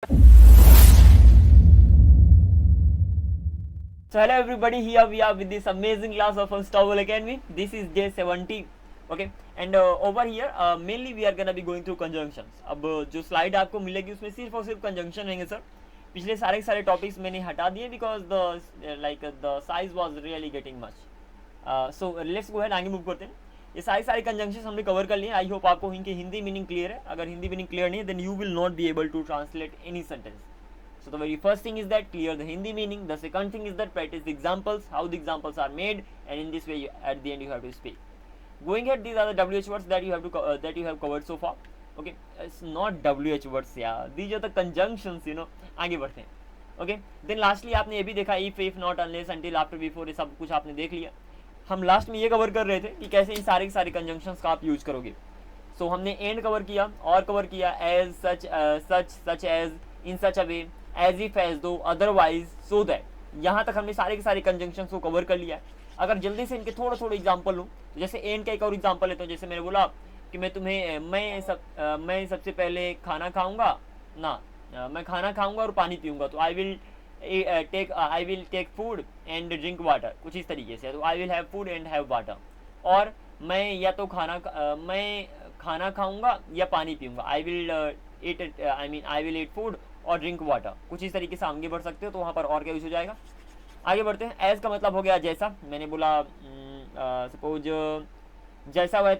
So hello everybody, here we are with this amazing class of Unstoppable Academy. This is day 70. Okay, and over here mainly we are gonna be going through conjunctions. अब जो slide आपको मिलेगी उसमें सिर्फ और सिर्फ conjunction रहेंगे sir. पिछले सारे टॉपिक्स मैंने हटा दिए because the size was really getting much. So let's go ahead, आगे मूव करते हैं. ये सारी कंजंक्शंस हमने कवर कर लिए. आई होप आपको इनकी हिंदी मीनिंग क्लियर है. अगर हिंदी मीनिंग क्लियर नहीं है then you will not be able to translate any sentence. So the very first thing is that clear the Hindi meaning. The second thing is that practice the examples, how the examples are made, and in this way at the end you have to speak. Going ahead, these are the WH words that you have to that you have covered so far. Okay, it's not WH words, yeah. These are the conjunctions, you know. आगे बढ़ते हैं. Okay, then lastly आपने ये भी देखा if not unless until after before, ये सब कुछ आपने देख लिया. हम लास्ट में ये कवर कर रहे थे कि कैसे इन सारे कंजंक्शंस का आप यूज करोगे. सो हमने एंड कवर किया और कवर किया as such as in such a way as if as though otherwise so that. यहाँ तक हमने सारे के सारे कंजंक्शंस को कवर कर लिया है. अगर जल्दी से इनके थोड़े एग्जांपल लूँ तो जैसे एंड का एक और एग्जांपल लेता हूँ. जैसे मैंने बोला कि मैं सबसे पहले खाना खाऊंगा ना, मैं खाना खाऊंगा और पानी पीऊंगा. तो I will take food and drink water, कुछ इस तरीके से. तो I will have food and have water. और मैं या तो मैं खाना खाऊंगा या पानी पीऊंगा. आई विल ईट फूड और ड्रिंक वाटर, कुछ इस तरीके से आगे बढ़ सकते हो. तो वहाँ पर और क्या यूज हो जाएगा. आगे बढ़ते हैं. एज का मतलब हो गया जैसा. मैंने बोला सपोज जैसा वह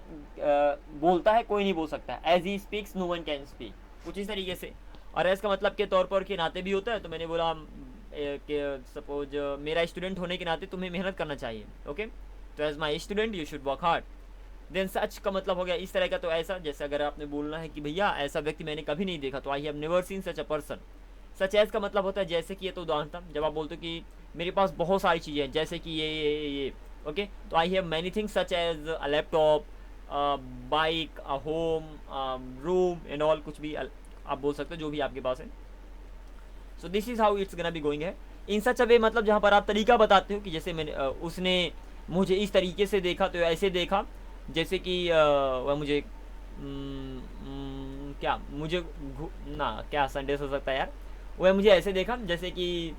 बोलता है कोई नहीं बोल सकता. As he speaks no one can speak, कुछ इस तरीके से. और एज का मतलब के तौर पर के नाते भी होता है. तो मैंने बोला कि सपोज मेरा स्टूडेंट होने के नाते तुम्हें मेहनत करना चाहिए. ओके, तो as my student you should work hard. Then such का मतलब हो गया इस तरह का. तो ऐसा, जैसे अगर आपने बोलना है कि भैया ऐसा व्यक्ति मैंने कभी नहीं देखा, तो I have never seen such a person. Such as का मतलब होता है जैसे कि. ये तो उदाहरण था जब आप बोलते हो कि मेरे पास बहुत सारी चीज़ें हैं जैसे कि ये. ओके, तो I have many things such as a laptop, bike, a home, room and all. कुछ भी आप बोल सकते हो जो भी आपके पास है. सो this is how it's gonna be going है. इन सच अ वे मतलब जहाँ पर आप तरीका बताते हो कि जैसे मैंने उसने मुझे इस तरीके से देखा तो ऐसे देखा. जैसे कि वह मुझे क्या मुझे ना क्या संदेश हो सकता है यार. वह मुझे ऐसे देखा जैसे कि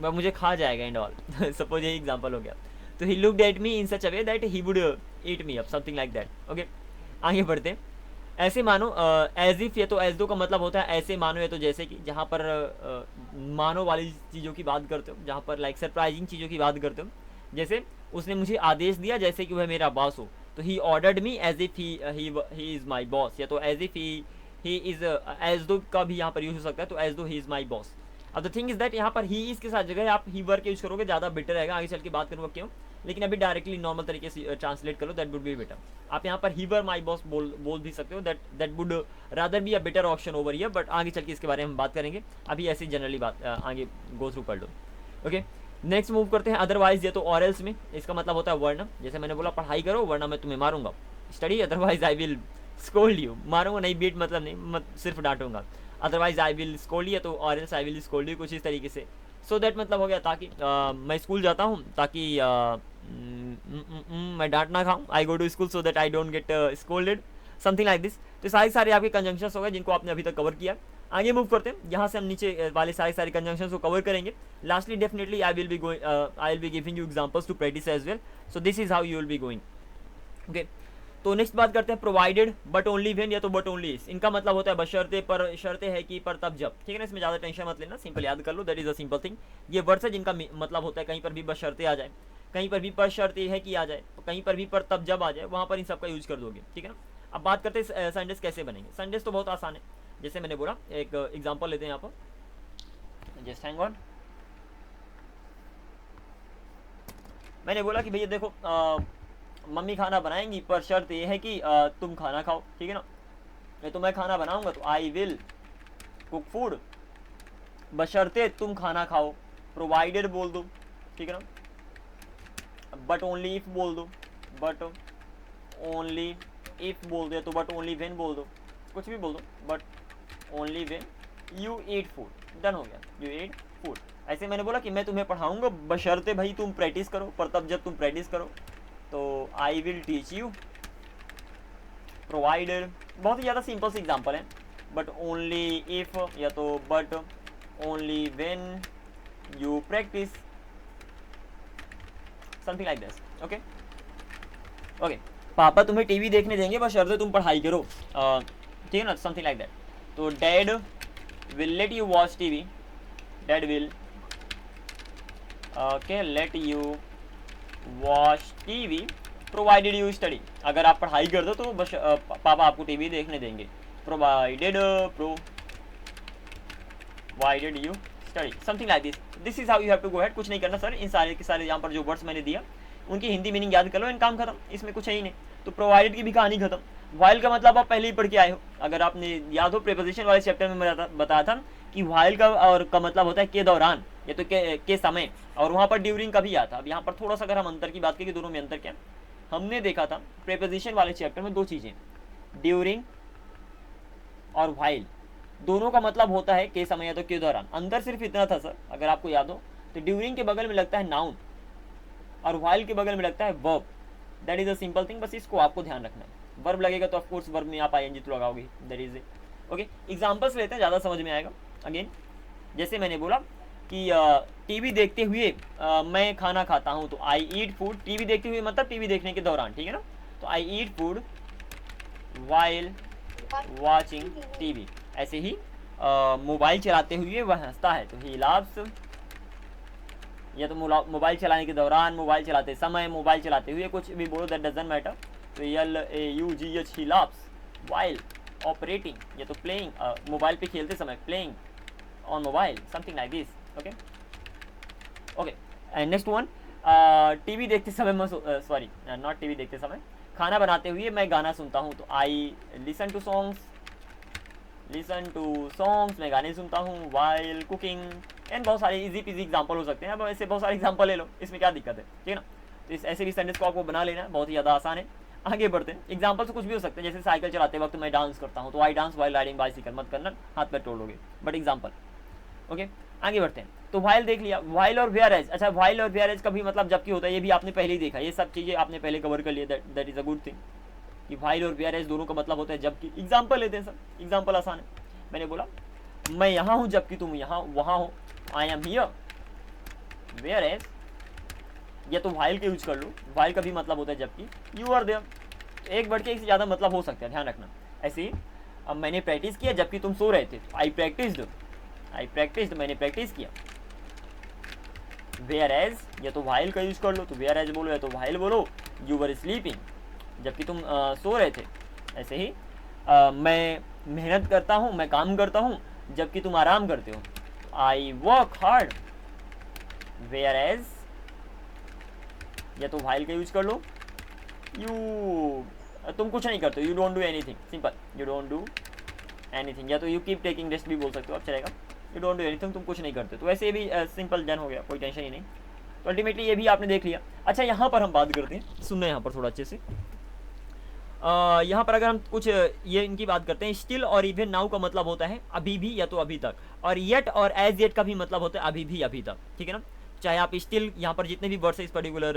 वह मुझे खा जाएगा एंड ऑल. सपोज ये एग्जांपल हो गया. तो he looked at me in such a way that he would eat me up, something like that. Okay, आगे बढ़ते. ऐसे मानो एज इफ. ये तो एज दो का मतलब होता है ऐसे मानो. ये तो जैसे कि जहाँ पर मानो वाली चीज़ों की बात करते हो, जहाँ पर लाइक सरप्राइजिंग चीज़ों की बात करते हो. जैसे उसने मुझे आदेश दिया जैसे कि वह मेरा बॉस हो. तो he ordered me as if he is my boss. या तो as if he is. As though का भी यहाँ पर यूज हो सकता है. तो एज दो ही इज़ माई बॉस. अब द थिंग इज दैट यहाँ पर ही इज़ के साथ जगह आप ही वर्क यूज करोगे ज़्यादा बेटर रहेगा. आगे चल के बात करूँगा क्यों, लेकिन अभी डायरेक्टली नॉर्मल तरीके से ट्रांसलेट करो, दैट वुड बी बेटर. आप यहाँ पर ही वर माई बॉस बोल भी सकते हो. That would rather be a better option over here. But आगे चल के इसके बारे में हम बात करेंगे. अभी ऐसे जनरली बात आगे गो थ्रू कर लो. ओके, नेक्स्ट मूव करते हैं. अदरवाइज ये तो और एल्स में. इसका मतलब होता है वरना. जैसे मैंने बोला पढ़ाई करो वरना मैं तुम्हें मारूंगा. Study otherwise I will scold you. मारूंगा नहीं, बीट मतलब नहीं, सिर्फ डांटूंगा. Otherwise I will scold you, तो और else I will scold you, कुछ इस तरीके से. सो दैट मतलब हो गया ताकि मैं स्कूल जाता हूँ ताकि मैं डांट ना खाऊं. I go to school so that I don't get scolded, something like this. तो सारे आपके कंजंक्शंस हो गए जिनको आपने अभी तक कवर किया. आगे मूव करते हैं. यहाँ से हम नीचे वाले सारे कंजंक्शंस को कवर करेंगे. Lastly definitely I will be giving you examples to practise as well. So this is how you will be going. Okay, तो नेक्स्ट बात करते हैं प्रोवाइडेड बट ओनली व्हेन. या तो बट ओनली इज. इनका मतलब होता है बशर्ते, पर शर्ते है कि, पर तब जब. ठीक है ना, इसमें ज़्यादा टेंशन मत लेना, सिंपल याद कर लो. That is a simple thing. ये वर्ड्स है जिनका मतलब होता है कहीं पर भी बशर्ते आ जाए, कहीं पर भी पर शर्ते है कि आ जाए, कहीं पर भी पर तब जब आ जाए, वहाँ पर इन सबका यूज कर दोगे. ठीक है ना. अब बात करते हैं संडेस कैसे बनेंगे. संडेस तो बहुत आसान है. जैसे मैंने बोला एक एग्जांपल लेते हैं यहाँ पर. Just hang on. मैंने बोला कि भैया देखो मम्मी खाना बनाएंगी पर शर्त ये है कि तुम खाना खाओ. ठीक है ना. नहीं तो मैं खाना बनाऊंगा तो आई विल कुक फूड बशर्ते तुम खाना खाओ. प्रोवाइडेड बोल दो. ठीक है ना. बट ओनली इफ बोल दो. बट ओनली इफ बोल दो. तो बट ओनली व्हेन बोल दो, कुछ भी बोल दो. But only when you eat food. Done हो गया, यू ईट फूड. ऐसे मैंने बोला कि मैं तुम्हें पढ़ाऊंगा बशर्ते भाई तुम प्रैक्टिस करो, पर तब जब तुम प्रैक्टिस करो. तो I will teach you. Provided. बहुत ही ज़्यादा सिंपल सी एग्जांपल है. बट ओनली इफ, या तो but only when you practice, something like this. Okay okay, पापा तुम्हें टीवी देखने देंगे बस शर्त तुम पढ़ाई करो, ठीक है ना, समथिंग लाइक दैट। तो dad will let you watch TV, dad will okay let you watch TV provided you study, अगर आप पढ़ाई कर दो तो बस पापा आपको टीवी देखने देंगे, provided you study, something like this is how you have to go ahead. कुछ नहीं करना सर, इन सारे के सारे यहाँ पर जो वर्ड्स मैंने दिया उनकी हिंदी मीनिंग याद कर लो, इन काम खत्म, इसमें कुछ है ही नहीं। तो प्रोवाइडेड की भी कहानी खत्म। वाइल का मतलब आप पहले ही पढ़ के आए हो, अगर आपने याद हो प्रीपोजिशन वाले चैप्टर में मैं बताया था कि वाइल का और का मतलब होता है के दौरान, या तो के समय, और वहाँ पर ड्यूरिंग का भी आता। अब यहाँ पर थोड़ा सा अगर हम अंतर की बात करें कि दोनों में अंतर क्या, हमने देखा था प्रीपोजिशन वाले चैप्टर में दो चीज़ें, ड्यूरिंग और वाइल, दोनों का मतलब होता है के समय या तो के दौरान। अंदर सिर्फ इतना था सर, अगर आपको याद हो तो ड्यूरिंग के बगल में लगता है नाउन और वाइल के बगल में लगता है verb, that is a simple thing, बस इसको आपको ध्यान रखना है। वर्ब लगेगा तो ऑफ कोर्स वर्ब में आप आईएनजी तो लगाओगे, दैट इज ओके। एग्जांपल्स लेते हैं, ज़्यादा समझ में आएगा। अगेन जैसे मैंने बोला कि टीवी देखते हुए मैं खाना खाता हूँ, तो आई ईट फूड, टीवी देखते हुए मतलब टीवी देखने के दौरान, ठीक है ना। तो I eat food while watching TV. ऐसे ही मोबाइल चलाते हुए वह हंसता है, तो ही लाफ्स, या तो मोबाइल चलाने के दौरान, मोबाइल चलाते समय, मोबाइल चलाते हुए, कुछ भी बोलो, दैट डजंट मैटर। तो LAUGH ही लाफ्स वाइल ऑपरेटिंग, या तो प्लेइंग, मोबाइल पे खेलते समय, playing on mobile, something like this. Okay okay, and next one, TV देखते समय मैं सॉरी नॉट टीवी देखते समय, खाना बनाते हुए मैं गाना सुनता हूँ, तो आई लिसन टू सॉन्ग्स, मैं गाने सुनता हूँ वाइल कुकिंग, एंड बहुत सारे इजी पीजी एग्जांपल हो सकते हैं। अब ऐसे बहुत सारे एग्जांपल ले लो, इसमें क्या दिक्कत है, ठीक है ना। तो इस ऐसे भी सेंटेंस को आपको बना लेना है, बहुत ही ज़्यादा आसान है। आगे बढ़ते हैं, एग्जांपल से कुछ भी हो सकते हैं, जैसे साइकिल चलाते वक्त मैं डांस करता हूँ, तो I dance while riding bicycle, मत करना, हाथ पैर तोड़ लोगे, बट एग्जाम्पल। ओके आगे बढ़ते हैं। तो वाइल देख लिया, वाइल और वेयर एज। अच्छा, वाइल और वेयर एज का भी मतलब जबकि होता है, ये भी आपने पहले ही देखा, ये सब चीज़ें आपने पहले कवर कर लिया, that is a good thing कि वाइल और वेयर एज दोनों का मतलब होता है जबकि। एग्जाम्पल लेते हैं सर, एग्जाम्पल आसान है। मैंने बोला मैं यहाँ हूँ जबकि तुम यहाँ वहाँ हो, I am here, whereas, या तो वाइल का यूज कर लो, वाइल का भी मतलब होता है जबकि, यू आर देयर। एक वर्ड के एक से ज़्यादा मतलब हो सकता है, ध्यान रखना। ऐसे ही अब मैंने प्रैक्टिस किया जबकि तुम सो रहे थे, आई प्रैक्टिस्ड, मैंने प्रैक्टिस किया। वेयर एज, या तो वाइल का यूज कर लो, तो वेयर एज बोलो, या तो वाइल बोलो, यू वर स्लीपिंग, जबकि तुम सो रहे थे। ऐसे ही मैं मेहनत करता हूँ, मैं काम करता हूँ, जबकि तुम आराम करते हो, I work hard, whereas, या तो वाइल का यूज कर लो, तुम कुछ नहीं करते, you don't do anything, simple, you don't do anything, या तो यू कीप टेकिंग रेस्ट भी बोल सकते हो आप, चलेगा। यू डोंट डू एनीथिंग, तुम कुछ नहीं करते, तो वैसे भी सिंपल डन हो गया, कोई टेंशन ही नहीं। तो अल्टीमेटली ये भी आपने देख लिया। अच्छा, यहाँ पर हम बात करते हैं, सुनना यहाँ पर थोड़ा अच्छे से। यहाँ पर अगर हम कुछ ये इनकी बात करते हैं, स्टिल और इवन नाउ का मतलब होता है अभी भी या तो अभी तक, और येट और एज येट का भी मतलब होता है अभी भी अभी तक, ठीक है ना। चाहे आप स्टिल, यहाँ पर जितने भी वर्ड्स है इस पर्टिकुलर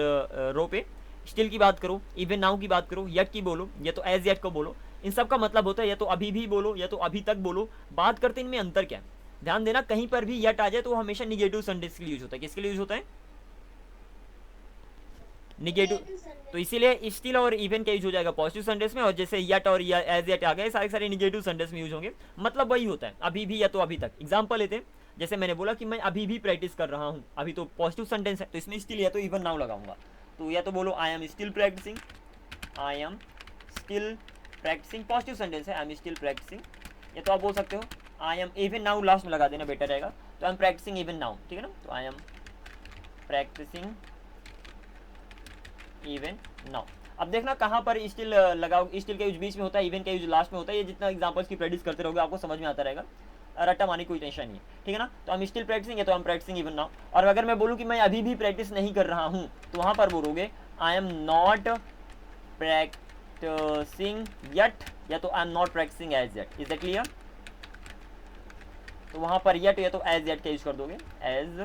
रो पे, स्टिल की बात करो, इवन नाउ की बात करो, येट की बोलो, या तो एज येट को बोलो, इन सब का मतलब होता है या तो अभी भी बोलो या तो अभी तक बोलो। बात करते हैं इनमें अंतर क्या है, ध्यान देना, कहीं पर भी येट आ जाए तो हमेशा निगेटिव सेंटेंस के लिए यूज होता है। किसके लिए यूज होता है? निगेटिव। तो इसीलिए स्टिल और इवन का यूज हो जाएगा पॉजिटिव सेंटेंस में, और जैसे यट और एज यट आ गए सारे सारे निगेटिव सेंटेंस में यूज होंगे, मतलब वही होता है अभी भी या तो अभी तक। एग्जांपल लेते हैं, जैसे मैंने बोला कि मैं अभी भी प्रैक्टिस कर रहा हूँ, अभी तो पॉजिटिव सेंटेंस है, तो इसमें स्टिल या तो इवन नाउ लगाऊंगा, तो या तो बोलो I am still practising, I am still practising, positive sentence है, आई एम स्टिल प्रैक्टिसिंग। या तो आप बोल सकते हो I am even now, last में लगा देना बेटर रहेगा, तो I am practising even now, ठीक है ना। तो I am practising even now. अब देखना कहाँ पर स्टिल लगाओ, स्टिल का यूज बीच में होता है, इवन का यूज लास्ट में होता है। ये जितना एग्जांपल्स की प्रैक्टिस करते रहोगे आपको समझ में आता रहेगा, रट्टा मारने की कोई टेंशन नहीं है, ठीक है ना। तो हम स्टिल प्रैक्टिसिंग है तो हम प्रैक्टिसिंग इवन नाउ। और अगर मैं बोलूँ कि मैं अभी भी प्रैक्टिस नहीं कर रहा हूँ, तो वहाँ पर बोलोगे I am not practising yet, या तो I am not practising as yet. Is that clear? तो वहाँ पर यट या तो एज येट का यूज कर दोगे, as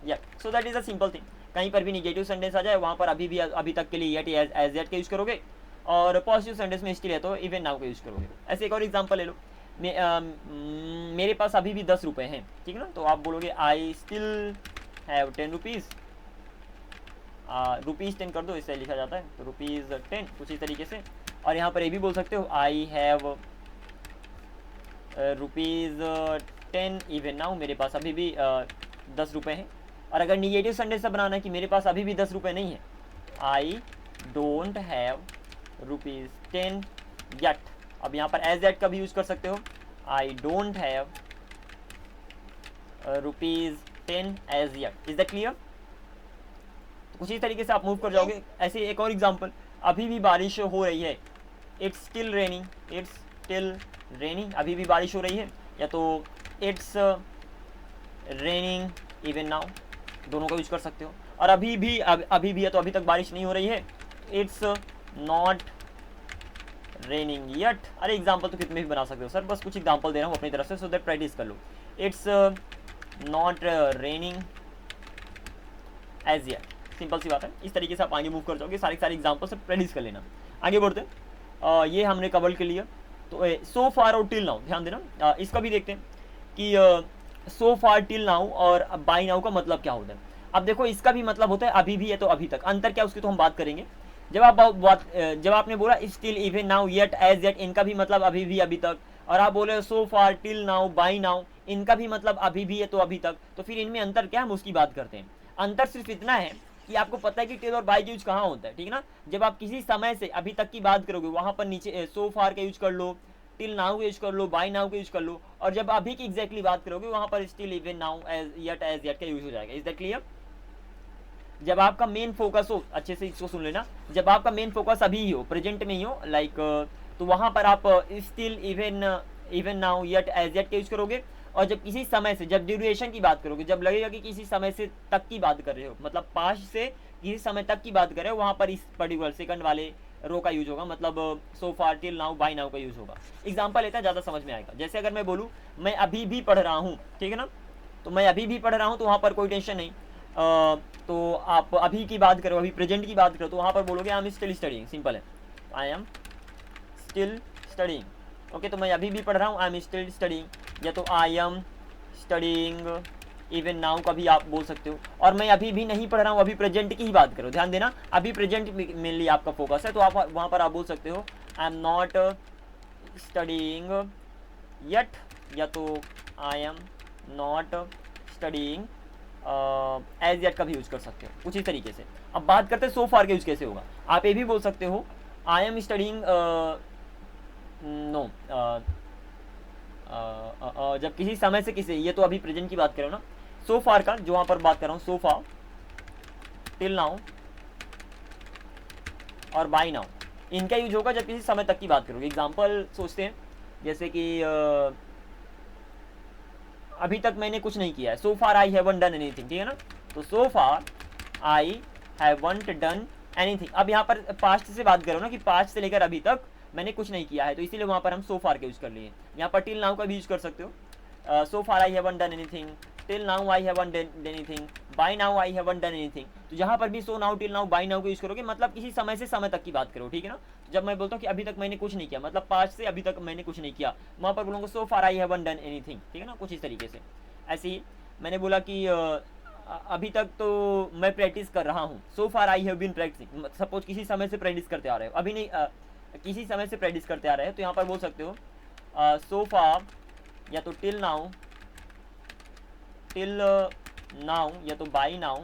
yet. So that is a simple thing. कहीं पर भी निगेटिव सेंटेंस आ जाए वहाँ पर अभी भी अभी तक के लिए येट एज येट का यूज करोगे, और पॉजिटिव सेंटेंस में स्टिल है तो इवन नाउ का यूज करोगे। ऐसे एक और एग्जांपल ले लो, मेरे पास अभी भी 10 रुपये हैं, ठीक है ना। तो आप बोलोगे I still have 10 rupees, rupees 10 कर दो, इससे लिखा जाता है, तो रुपीज़ 10 कुछ इस तरीके से। और यहाँ पर ये भी बोल सकते हो I have rupees 10 even now, मेरे पास अभी भी 10 रुपये हैं। और अगर निगेटिव सेंटेंस से बनाना है कि मेरे पास अभी भी 10 रुपये नहीं है, आई डोंट हैव रुपीज़ 10 यट। अब यहाँ पर एज एट का भी यूज़ कर सकते हो, I don't have rupees 10 as yet. Is that clear? तो कुछ इस तरीके से आप मूव कर जाओगे। ऐसे एक और एग्जांपल, अभी भी बारिश हो रही है, it's still raining, it's still raining, अभी भी बारिश हो रही है, या तो इट्स रेनिंग इवन नाउ, दोनों का यूज कर सकते हो। और अभी भी है तो अभी तक बारिश नहीं हो रही है, इट्स नॉट रेनिंग यट। अरे एग्जाम्पल तो कितने भी बना सकते हो सर, बस कुछ एग्जाम्पल दे रहा हूँ अपनी तरफ से, सो दैट प्रैक्टिस कर लो। It's not raining as yet, simple सी बात है। इस तरीके से आप आगे मूव कर जाओगे, सारे एग्जाम्पल से प्रैक्टिस कर लेना। आगे बढ़ते हैं, ये हमने कवर कर लिया। तो सो फार और टिल नाउ ध्यान देना, इसका भी देखते हैं कि सो फार टिल नाउ और बाई नाउ का मतलब क्या होता है। अब देखो इसका भी मतलब होता है अभी भी है तो अभी तक, अंतर क्या उसकी तो हम बात करेंगे। जब आपने बोला still even now yet as yet, इनका भी मतलब अभी भी अभी तक। और आप बोले सो far till now by now, इनका भी मतलब अभी भी है तो अभी तक। तो फिर इनमें अंतर क्या है, हम उसकी बात करते हैं। अंतर सिर्फ इतना है कि आपको पता है कि टिल और बाई का यूज कहाँ होता है, ठीक है ना। जब आप किसी समय से अभी तक की बात करोगे वहां पर नीचे सो फार का यूज कर लो, टिल नाउ का यूज कर लो, बाई नाउ का यूज कर लो। और जब अभी की एग्जैक्टली बात करोगे वहां पर still even now as yet का यूज हो जाएगा। Is that clear? जब आपका मेन फोकस हो, अच्छे से इसको सुन लेना, जब आपका मेन फोकस अभी ही हो, प्रेजेंट में ही हो, लाइक तो वहां पर आप still even now yet as yet का यूज करोगे। और जब किसी समय से, जब ड्यूरेशन की बात करोगे, जब लगेगा कि किसी समय से तक की बात कर रहे हो, मतलब पास्ट से किसी समय तक की बात कर रहे हो, वहां पर इस पर्टिकुलर सेकंड वाले रो का यूज होगा, मतलब सो far till now by now का यूज होगा। एग्जांपल लेता है, ज़्यादा समझ में आएगा। जैसे अगर मैं बोलूँ मैं अभी भी पढ़ रहा हूँ, ठीक है ना, तो मैं अभी भी पढ़ रहा हूँ तो वहाँ पर कोई टेंशन नहीं। तो आप अभी की बात करो, अभी प्रेजेंट की बात करो, तो वहाँ पर बोलोगे I am still studying, simple है, I am still studying. Okay, तो मैं अभी भी पढ़ रहा हूँ, आई एम स्टिल स्टडिंग, या तो I am studying even now का भी आप बोल सकते हो। और मैं अभी भी नहीं पढ़ रहा हूँ, अभी प्रेजेंट की ही बात करो, ध्यान देना, अभी प्रेजेंट मेनली आपका फोकस है, तो आप वहाँ पर आप बोल सकते हो I am not studying yet, या तो I am not studying as yet का भी यूज कर सकते हो, कुछ इस तरीके से। अब बात करते हैं सो फार का यूज कैसे होगा। आप ये भी बोल सकते हो आई एम स्टडिंग नो, जब किसी समय से किसी, ये तो अभी प्रेजेंट की बात करो ना, सो फार का जो वहाँ पर बात कर रहा हूँ, सो फार टिल नाउ और बाई नाउ, इनका यूज होगा जब किसी समय तक की बात करोगे। एग्जाम्पल सोचते हैं, जैसे कि अभी तक मैंने कुछ नहीं किया है, सो far I haven't done anything, ठीक है ना। तो so far I haven't done anything. अब यहाँ पर पास्ट से बात करो ना, कि पास्ट से लेकर अभी तक मैंने कुछ नहीं किया है, तो इसीलिए वहाँ पर हम सो फार का यूज कर लिए। यहाँ पर टिल नाउ का भी यूज कर सकते हो, so far I haven't done anything, till now I haven't done anything, by now I haven't done anything. तो जहाँ पर भी so now till now by now का यूज करोगे, मतलब किसी समय से समय तक की बात करो, ठीक है ना। जब मैं बोलता हूँ कि अभी तक मैंने कुछ नहीं किया, मतलब पास्ट से अभी तक मैंने कुछ नहीं किया, वहाँ पर बोलूँगा सो far I haven't done anything, ठीक है ना, कुछ इस तरीके से। ऐसे ही मैंने बोला कि अभी तक तो मैं प्रैक्टिस कर रहा हूँ, so far I have been practising. Suppose किसी समय से प्रैक्टिस करते आ रहे हो, अभी नहीं, किसी समय से प्रैक्टिस करते आ रहे हैं, तो यहाँ पर बोल सकते हो सो फार, या तो टिल नाउ या तो by now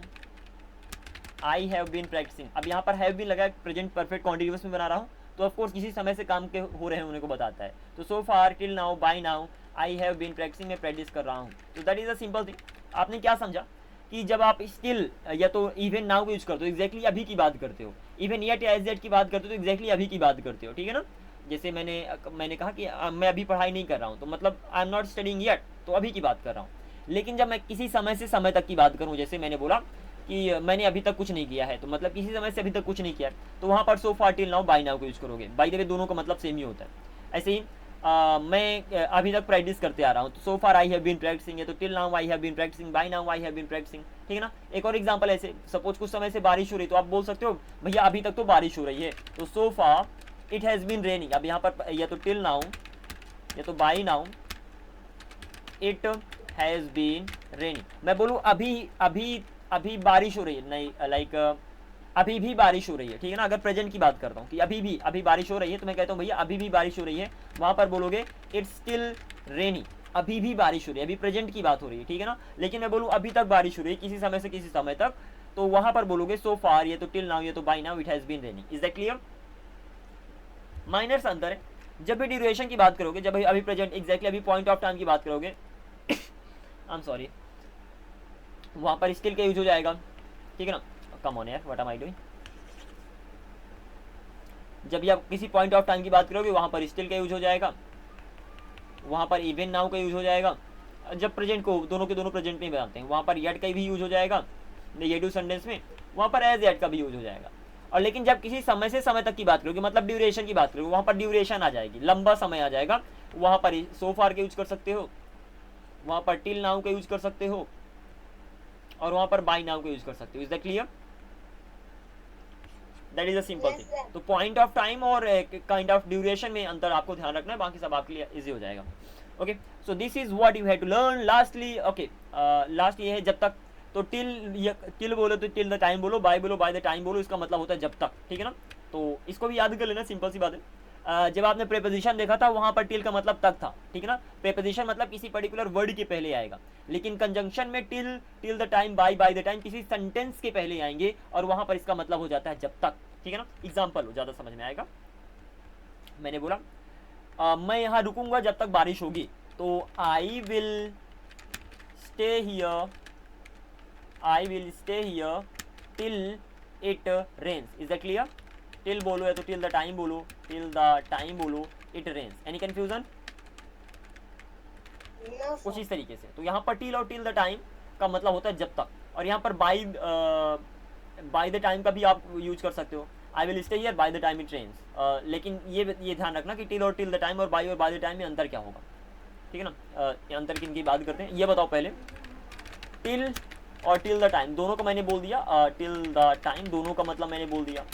I have been practising. अब यहाँ पर हैव बीन लगा, प्रेजेंट परफेक्ट कॉन्टिन्यूअस में बना रहा हूँ, तो ऑफ कोर्स किसी समय से काम के हो रहे हैं उन्हें को बताता है। तो so far till now by now I have been practising, मैं प्रैक्टिस कर रहा हूँ। तो that is a simple thing. आपने क्या समझा कि जब आप स्टिल या तो इवन नाउ को यूज करते हो, एग्जैक्टली अभी की बात करते हो, इवन येट या एज येट की बात करते हो, तो एग्जैक्टली अभी की बात करते हो, ठीक है ना। जैसे मैंने कहा कि मैं अभी पढ़ाई नहीं कर रहा हूँ, तो मतलब आई एम नॉट स्टडिंग येट, तो अभी की बात कर रहा हूँ। लेकिन जब मैं किसी समय से समय तक की बात करूँ, जैसे मैंने बोला कि मैंने अभी तक कुछ नहीं किया है, तो मतलब किसी समय से अभी तक कुछ नहीं किया है, तो वहाँ पर सो far till now by now को यूज करोगे। बाई द वे दोनों का मतलब सेम ही होता है। ऐसे ही मैं अभी तक प्रैक्टिस करते आ रहा हूँ, तो so far I have been practising है, तो till now I have been practising, by now I have been practising, ठीक है ना। एक और एग्जांपल ऐसे, सपोज कुछ समय से बारिश हो रही, तो आप बोल सकते हो भैया अभी तक तो बारिश हो रही है, तो so far it has been raining. अब यहाँ पर या तो टिल नाउ या तो by now it has been rainy. मैं बोलूँ अभी अभी अभी बारिश हो रही है, नहीं लाइक अभी भी बारिश हो रही है, ठीक है ना। अगर प्रेजेंट की बात करता हूँ कि अभी बारिश हो रही है, तो मैं कहता हूँ भैया अभी भी बारिश हो रही है, वहां पर बोलोगे इट्स स्टिल रेनी, अभी भी बारिश हो रही है, अभी प्रेजेंट की बात हो रही है, ठीक है ना। लेकिन मैं बोलूँ अभी तक बारिश हो रही है, किसी समय से किसी समय तक, तो वहां पर बोलोगे सो फार, ये तो टिल नाउ, ये तो by now it has been raining. Is that clear? Minor अंतर है। जब भी ड्यूरेशन की बात करोगे, जब अभी प्रेजेंट एग्जैक्टली अभी पॉइंट ऑफ टाइम की बात करोगे, आई एम सॉरी, वहां पर स्टिल का यूज हो जाएगा, ठीक है ना। कम ऑन यार, व्हाट एम आई डूइंग। जब भी आप किसी पॉइंट ऑफ टाइम की बात करोगे, वहां पर स्टिल का यूज हो जाएगा, वहां पर इवन नाउ का यूज हो जाएगा। जब प्रेजेंट को दोनों के दोनों प्रेजेंट में बनाते हैं, वहां पर येट का भी यूज हो जाएगा नेगेटिव सेंटेंस में, वहां पर एज येट का भी यूज हो जाएगा। और लेकिन जब किसी समय से समय तक की बात करोगे, मतलब ड्यूरेशन की बात करोगे, वहां पर ड्यूरेशन आ जाएगी, लंबा समय आ जाएगा, वहां पर सो फार का यूज कर सकते हो, वहां पर टिल नाउ का यूज कर सकते हो, और वहां पर बाय नाउ का यूज कर सकते हो। Is that clear? That is a simple thing. तो पॉइंट ऑफ टाइम और काइंड ऑफ ड्यूरेशन में अंतर आपको ध्यान रखना है, बाकी सब आपके लिए इजी हो जाएगा। Okay, so this is what you have to learn. Lastly okay, last ये है जब तक, तो टिल बोलो तो टिल द टाइम बोलो, बाय बोलो बाय द टाइम बोलो, इसका मतलब होता है जब तक, ठीक है ना। तो इसको भी याद कर लेना, सिंपल सी बात है। जब आपने प्रेपोजिशन देखा था, वहां पर टिल का मतलब तक था, ठीक है ना। प्रेपोजिशन मतलब किसी पर्टिकुलर वर्ड के पहले आएगा, लेकिन कंजंक्शन में till the time, bye the time किसी सेंटेंस के पहले आएंगे, और वहां पर इसका मतलब हो जाता है जब तक, ठीक है ना। एग्जाम्पल हो, ज्यादा समझ में आएगा। मैंने बोला मैं यहाँ रुकूंगा जब तक बारिश होगी, तो I will stay here till it rains. Is that clear? Till बोलो या तो टिल द टाइम बोलो, इट रेन्स। Any confusion? कुछ इस तरीके से। तो यहाँ पर टिल और टिल द टाइम का मतलब होता है जब तक, और यहाँ पर बाय द टाइम का भी आप यूज कर सकते हो, I will stay here by the time it rains. लेकिन ये ध्यान रखना कि टिल और टिल द टाइम और बाय द टाइम में अंतर क्या होगा, ठीक है ना। अंतर किन की बात करते हैं, ये बताओ पहले। टिल और टिल द टाइम दोनों को मैंने बोल दिया, टिल द टाइम दोनों का मतलब मैंने बोल दिया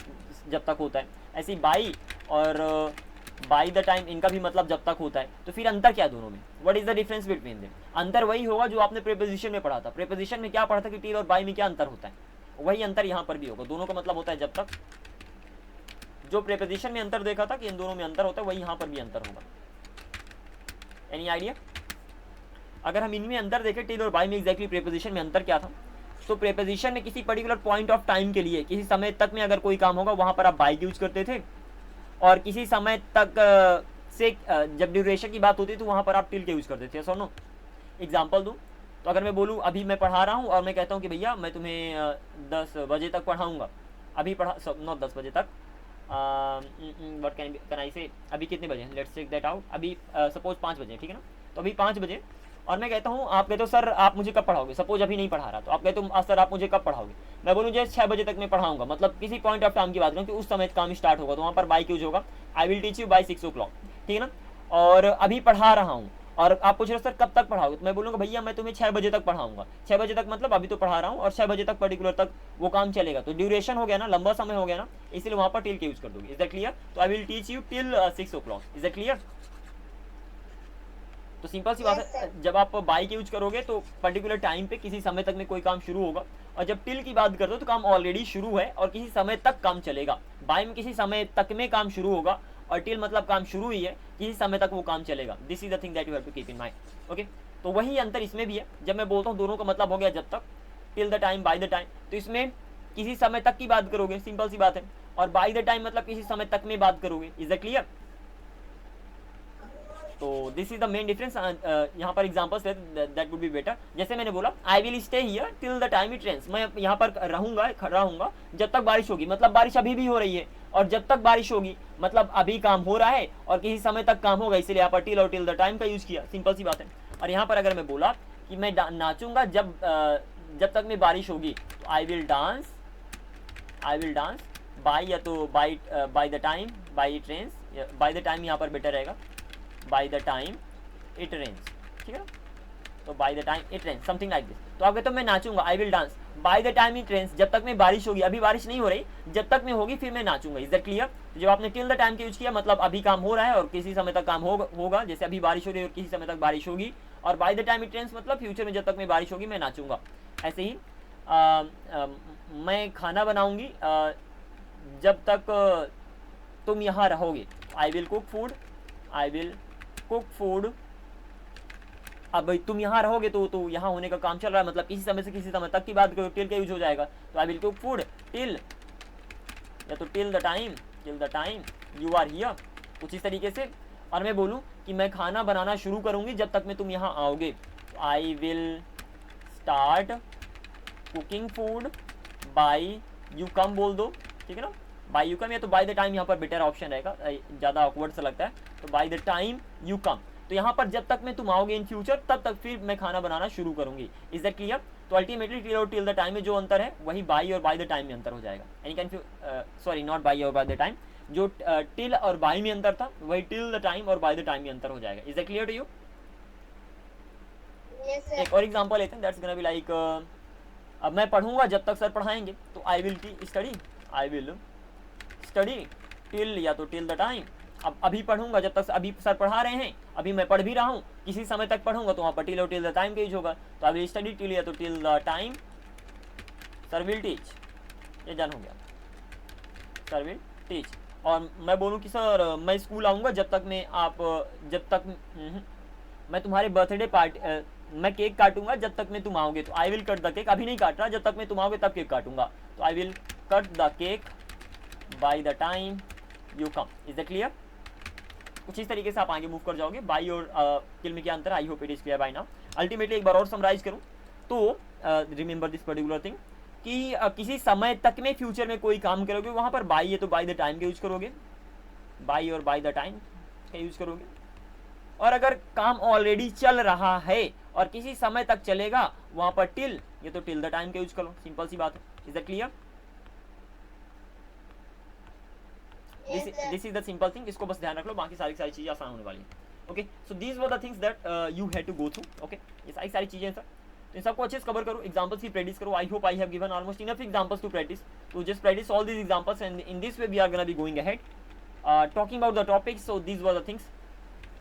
जब तक होता है। ऐसे ही बाई और बाय द टाइम, इनका भी मतलब जब तक होता है। तो फिर अंतर क्या है दोनों में? What is the difference between them? अंतर वही होगा जो आपने प्रीपोजिशन में पढ़ा था। प्रीपोजिशन में क्या पढ़ा था कि टिल और बाय में क्या अंतर होता है, वही अंतर यहाँ पर भी होगा। दोनों का मतलब होता है जब तक। जो प्रीपोजिशन में अंतर देखा था कि इन दोनों में अंतर होता है, वही यहाँ पर भी अंतर होगा। Any idea? अगर हम इनमें अंतर देखें, टिल और बाय में एग्जैक्टली प्रीपोजिशन में अंतर क्या था, तो प्रीपोजिशन में किसी पर्टिकुलर पॉइंट ऑफ टाइम के लिए, किसी समय तक में अगर कोई काम होगा, वहां पर आप बाय यूज करते थे, और किसी समय तक से जब ड्यूरेशन की बात होती है, तो वहां पर आप टिल के यूज करते थे। सुनो एग्जांपल दूं, तो अगर मैं बोलूं अभी मैं पढ़ा रहा हूं, और मैं कहता हूं कि भैया मैं तुम्हें 10 बजे तक पढ़ाऊंगा, अभी नॉट 10 बजे तक, व्हाट कैन आई से, अभी कितने बजे, लेट्स चेक दैट आउट। अभी सपोज 5 बजे, ठीक है ना। तो अभी 5 बजे, और मैं कहता हूँ, आप कहते हो सर आप मुझे कब पढ़ाओगे, सपोज अभी नहीं पढ़ा रहा, तो आप कहते हो सर आप मुझे कब पढ़ाओगे, मैं बोलूँ जैसे 6 बजे तक मैं पढ़ाऊंगा, मतलब किसी पॉइंट ऑफ टाइम की बात करूँ कि उस समय काम स्टार्ट होगा, तो वहाँ पर बाय यूज होगा, I will teach you by 6 o'clock, ठीक है ना। और अभी पढ़ा रहा हूँ, और आप पूछ रहे हो सर कब तक पढ़ाओगे, तो मैं बोलूँगा भैया मैं तुम्हें 6 बजे तक पढ़ाऊंगा। 6 बजे तक मतलब अभी तो पढ़ा रहा हूँ, और 6 बजे तक पर्टिकुलर तक वो काम चलेगा, तो ड्यूरेशन हो गया ना, लंबा समय हो गया ना, इसलिए वहाँ पर टिल के यूज कर दोगे। Is that clear? तो I will teach you till 6 o'clock। Is that clear? तो सिंपल सी बात है, जब आप बाय के यूज करोगे तो पर्टिकुलर टाइम पे किसी समय तक में कोई काम शुरू होगा, और जब टिल की बात करते हो तो काम ऑलरेडी शुरू है और किसी समय तक काम चलेगा। बाय में किसी समय तक में काम शुरू होगा, और टिल मतलब काम शुरू ही है, किसी समय तक वो काम चलेगा। This is the thing that you have to keep in mind. Okay, तो वही अंतर इसमें भी है। जब मैं बोलता हूँ दोनों का मतलब हो गया जब तक, till the time bye the time, तो इसमें किसी समय तक की बात करोगे, सिंपल सी बात है, और बाय द टाइम मतलब किसी समय तक में बात करोगे। Is that clear? तो this is the main difference. यहाँ पर examples that would be better. जैसे मैंने बोला I will stay here till the time it rains, मैं यहाँ पर रहूंगा जब तक बारिश होगी, मतलब बारिश अभी भी हो रही है, और जब तक बारिश होगी मतलब अभी काम हो रहा है और किसी समय तक काम होगा, इसलिए यहाँ पर टिल और टिल द टाइम का यूज किया। सिंपल सी बात है। और यहाँ पर अगर मैं बोला कि मैं नाचूंगा जब तक में बारिश होगी, तो आई विल डांस बाय, या तो by the time by it rains, by the time यहाँ पर बेटर रहेगा, by the time it rains, ठीक है ना। तो by the time it rains, something like this. तो आप कहते हो मैं नाचूंगा, I will dance by the time it rains, जब तक में बारिश होगी, अभी बारिश नहीं हो रही, जब तक में होगी फिर मैं नाचूंगा। Is that clear? तो जब आपने टिल द टाइम का यूज किया मतलब अभी काम हो रहा है और किसी समय तक काम होगा, जैसे अभी बारिश हो रही है और किसी समय तक बारिश होगी, और by the time it rains मतलब फ्यूचर में जब तक में बारिश होगी मैं नाचूंगा। ऐसे ही मैं खाना बनाऊंगी जब तक तुम यहाँ रहोगे, आई will cook food, I will cook food. अब भाई तुम यहाँ रहोगे तो यहाँ होने का काम चल रहा है, मतलब किसी समय से किसी समय तक की बात करो, टिल का यूज हो जाएगा। तो I will cook food till, या तो till the time you are here, कुछ इस तरीके से। और मैं बोलूँ कि मैं खाना बनाना शुरू करूँगी जब तक में तुम यहाँ आओगे, तो I will start cooking food by you come बोल दो, ठीक है ना, बाय यू कम, या तो बाय द टाइम यहाँ पर बेटर ऑप्शन रहेगा, ज़्यादा ऑकवर्ड सा लगता है, तो by the time you come. तो यहाँ पर जब तक मैं तुम आओगे इन फ्यूचर तब तक फिर मैं खाना बनाना शुरू करूँगी। Is that clear? तो अल्टीमेटली टिल और टिल द टाइम में जो अंतर है वही बाई और बाय द टाइम में अंतर हो जाएगा। Any confuse, sorry not by और बाय द टाइम, जो टिल और बाई में अंतर था वही टिल द टाइम और बाय द टाइम में अंतर हो जाएगा। Is that clear to you? एक और एग्जांपल लेते हैं, दैट्स गोना बी लाइक अब मैं पढ़ूंगा जब तक सर पढ़ाएंगे, तो आई विल स्टडी टिल, या तो टिल द टाइम, अब अभी पढ़ूंगा जब तक अभी सर पढ़ा रहे हैं, अभी मैं पढ़ भी रहा हूँ, किसी समय तक पढ़ूंगा तो वहाँ पर टिल और टिल द टाइम का यूज होगा। तो आई विल स्टडी टिल या तो till the time sir will teach, ये डन हो गया, सर विल टीच। और मैं बोलूँ कि सर मैं स्कूल आऊँगा जब तक मैं तुम्हारे बर्थडे पार्टी मैं केक काटूंगा जब तक मैं तुम आओगे, तो I will cut the cake, अभी नहीं काट रहा, जब तक मैं तुम आओगे तब केक काटूंगा, तो I will cut the cake bye the time you come. Is that clear? कुछ इस तरीके से आप आगे मूव कर जाओगे। बाई और टिल में क्या अंतर है, I hope it is clear by now. Ultimately एक बार और समराइज करूं तो रिमेंबर दिस पर्टिकुलर थिंग कि किसी समय तक में फ्यूचर में कोई काम करोगे वहां पर बाई है तो बाय द टाइम का यूज करोगे, बाई और बाय द टाइम का यूज करोगे। और अगर काम ऑलरेडी चल रहा है और किसी समय तक चलेगा वहां पर टिल, ये तो टिल द टाइम का यूज करो, सिंपल सी बात है। Is that clear? This is the simple thing, इसको बस ध्यान रख लो, बाकी सारी चीजें आसान होने वाली है। Okay, so these were the things that you had to go through. Okay, ये सारी चीजें सर, तो इन सबको अच्छे से कवर करो, एग्जांपल्स की प्रैक्टिस करो। I hope I have given almost enough examples to practice, तो just practice all these examples and in this way we are gonna be going ahead talking about the topics. So these were the things.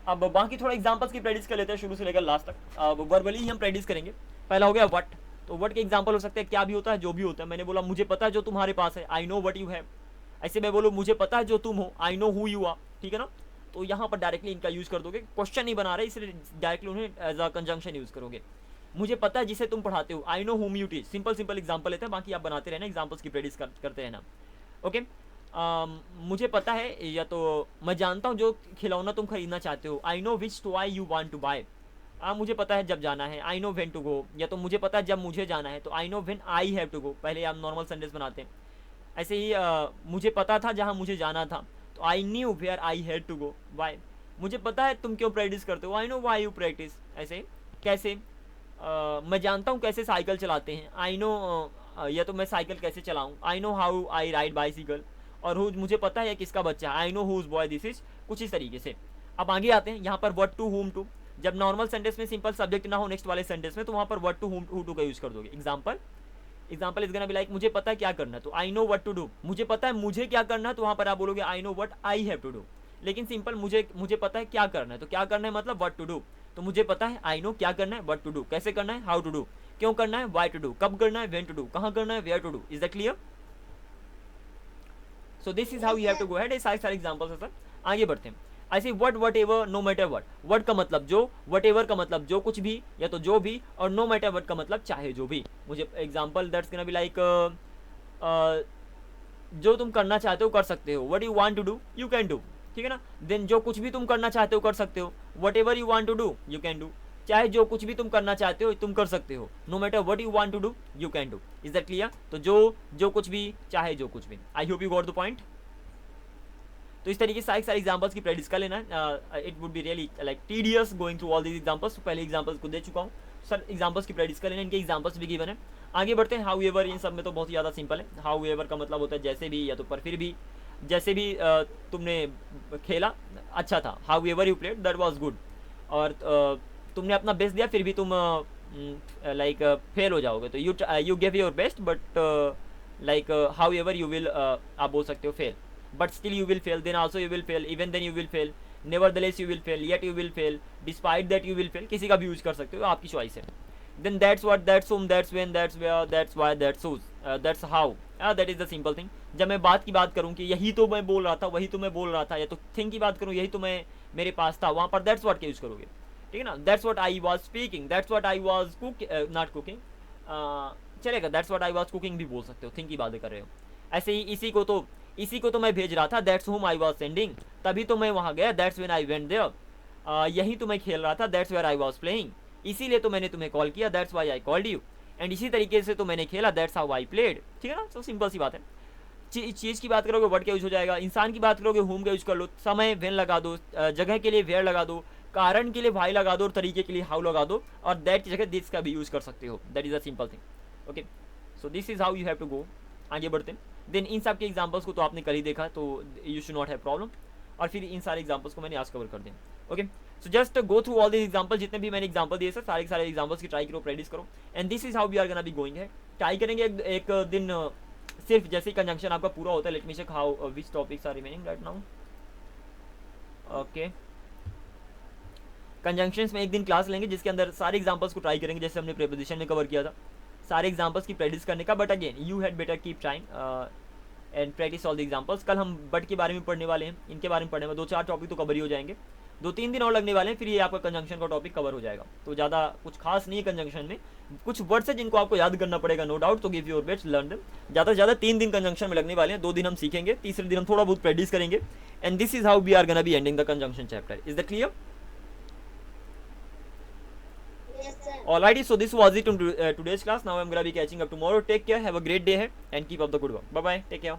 अब बाकी थोड़ा examples की practice कर लेते हैं शुरू से लेकर लास्ट तक। अब वर्बली ही हम प्रैक्टिस करेंगे। पहला हो गया व्हाट, तो व्हाट के एग्जांपल हो सकते हैं क्या भी होता है, जो भी होता है। मैंने बोला मुझे पता है जो तुम्हारे पास है, I know what you have. ऐसे मैं बोलूँ मुझे पता है जो तुम हो, I know who you are, ठीक है ना। तो यहाँ पर डायरेक्टली इनका यूज कर दोगे, क्वेश्चन नहीं बना रहे इसलिए डायरेक्टली उन्हें एज अ कंजंक्शन यूज करोगे। मुझे पता है जिसे तुम पढ़ाते हो, I no whom you teach. Simple example लेते हैं, बाकी आप बनाते रहना, एग्जांपल्स की प्रैक्टिस करते रहना। ओके, मुझे पता है या तो मैं जानता हूँ जो खिलौना तुम खरीदना चाहते हो, I know which toy you want to buy. मुझे पता है जब जाना है, I know when to go, या तो मुझे पता है जब मुझे जाना है, तो I know when I have to go. पहले आप नॉर्मल सेंटेंस बनाते हैं। ऐसे ही मुझे पता था जहाँ मुझे जाना था, तो I knew where I had to go. Why, मुझे पता है तुम क्यों प्रैक्टिस करते हो, I know why you practice. ऐसे कैसे, मैं जानता हूँ कैसे साइकिल चलाते हैं, आई नो, या तो मैं साइकिल कैसे चलाऊँ, I know how I ride bicycle. और मुझे पता है किसका बच्चा है, I know whose boy this is. कुछ इस तरीके से। अब आगे आते हैं यहाँ पर व्हाट टू हुम टू। जब नॉर्मल सेंटेंस में सिंपल सब्जेक्ट ना हो नेक्स्ट वाले सेंटेंस में, तो वहाँ पर what to whom who to का यूज कर दोगे। Example is gonna be like मुझे पता है क्या करना है, तो I know what to do. मुझे पता है मुझे क्या करना है, तो वहाँ पर आप बोलोगे I know what I have to do. लेकिन सिंपल मुझे पता है क्या करना है, तो क्या करना है मतलब व्हाट टू डू। तो मुझे पता है, आई नो क्या करना है, व्हाट टू डू, कैसे करना है, हाउ टू डू, क्यों करना है, व्हाई टू डू, कब करना है, व्हेन टू डू, कहाँ करना है, where to do. Is that clear? So this is how you have to go ahead. ये सारे एग्जांपल्स है सर। आगे बढ़ते हैं। ऐसे whatever, no matter what. What का मतलब जो, वट एवर का मतलब जो कुछ भी या तो जो भी, और नो मैटर वट का मतलब चाहे जो भी। मुझे example that's gonna be like जो तुम करना चाहते हो कर सकते हो, what you want to do you can do, ठीक है ना। देन जो कुछ भी तुम करना चाहते हो कर सकते हो, whatever you want to do you can do. चाहे जो कुछ भी तुम करना चाहते हो तुम कर सकते हो, no matter what you want to do you can do. Is that clear? तो जो कुछ भी, चाहे जो कुछ भी। I hope you got the point. तो इस तरीके से सारे एग्जांपल्स की प्रैक्टिस कर लेना। It would be really like tedious going through all these examples. तो पहले एग्जांपल्स को दे चुका हूँ सर, एग्जांपल्स की प्रैक्टिस कर लेना, इनके एग्जांपल्स भी गिवन है। आगे बढ़ते हैं। हाउ एवर, इन सब में तो बहुत ही ज़्यादा सिंपल है। हाउ एवर का मतलब होता है जैसे भी, या तो पर फिर भी, जैसे भी तुमने खेला अच्छा था, how ever you played that was good. और तुमने अपना बेस्ट दिया फिर भी तुम लाइक फेल हो जाओगे, तो you give your best but like however you will, आप बोल सकते हो fail, but still you will fail, then also you will fail, even then you will fail, nevertheless you will fail, yet you will fail, despite that you will fail, किसी का भी use कर सकते हो, आपकी चॉइस है. Then that's what, that's whom, that's when, that's where, that's why, that's whose, that's how, that is the simple thing. जब मैं बात की बात करूँ कि यही तो मैं बोल रहा था, वही तो मैं बोल रहा था, या तो थिंग की बात करूँ यही तो मैं मेरे पास था, वहाँ पर that's what का यूज करोगे, ठीक है ना. that's what I was speaking, that's what I was not cooking, चलेगा. that's what I was cooking भी बोल सकते हो, थिंग की बातें कर रहे हो. ऐसे ही इसी को तो मैं भेज रहा था, that's whom I was sending, तभी तो मैं वहाँ गया, that's when I went there, यही तो मैं खेल रहा था, that's where I was playing, इसीलिए तो मैंने तुम्हें कॉल किया, that's why I called you, and इसी तरीके से तो मैंने खेला, दैट्स हाउ आई प्लेड, ठीक है ना. तो सिंपल सी बात है. चीज़ की बात करोगे वर्ड का यूज हो जाएगा, इंसान की बात करोगे होम का यूज कर लो, समय वेन लगा दो, जगह के लिए वेयर लगा दो, कारण के लिए भाई लगा दो, और तरीके के लिए हाउ लगा दो, और दैट की जगह दिस का भी यूज कर सकते हो. That is a simple thing. Okay, so this is how you have to go. आगे बढ़ते हैं. देन इन सब के एग्जाम्पल्स को तो आपने कल ही देखा, तो you should not have problem. और फिर इन सारे एग्जाम्पल्स को मैंने आज कवर कर दिया. Okay, so just go through all this example, जितने भी मैंने एग्जाम्पल दिए सर, सारे के सारे एग्जाम्पल्स की ट्राई करो, प्रैक्टिस करो, and this is how we are gonna be going है. ट्राई करेंगे एक दिन सिर्फ जैसे ही कंजंक्शन आपका पूरा होता है. Let me check how which topics are remaining right now. Okay, conjunctions में एक दिन क्लास लेंगे जिसके अंदर सारे एग्जाम्पल्स को ट्राई करेंगे, जैसे हमने प्रीपोजिशन में कवर किया था, सारे एग्जाम्पल्स की प्रैक्टिस करने का. But again you had better keep time and practice all the examples. कल हम बट के बारे में पढ़ने वाले हैं, इनके बारे में पढ़ने में 2-4 टॉपिक तो कवर ही हो जाएंगे. 2-3 दिन और लगने वाले हैं, फिर ये आपका कंजंक्शन का टॉपिक कवर हो जाएगा. तो ज़्यादा कुछ खास नहीं है कंजंक्शन में, कुछ वर्ड्स है जिनको आपको याद करना पड़ेगा, नो डाउट. तो give your best, learn them. ज़्यादा से ज़्यादा 3 दिन कंजंक्शन में लगने वाले हैं. 2 दिन हम सीखेंगे, तीसरे दिन हम थोड़ा बहुत प्रैक्टिस करेंगे, and this is how we are gonna be ending the conjunction chapter. Is that clear? Alrighty, so this was it on today's class. Now I'm gonna be catching up tomorrow. Take care, have a great day ahead, and keep up the good work. Bye bye, take care.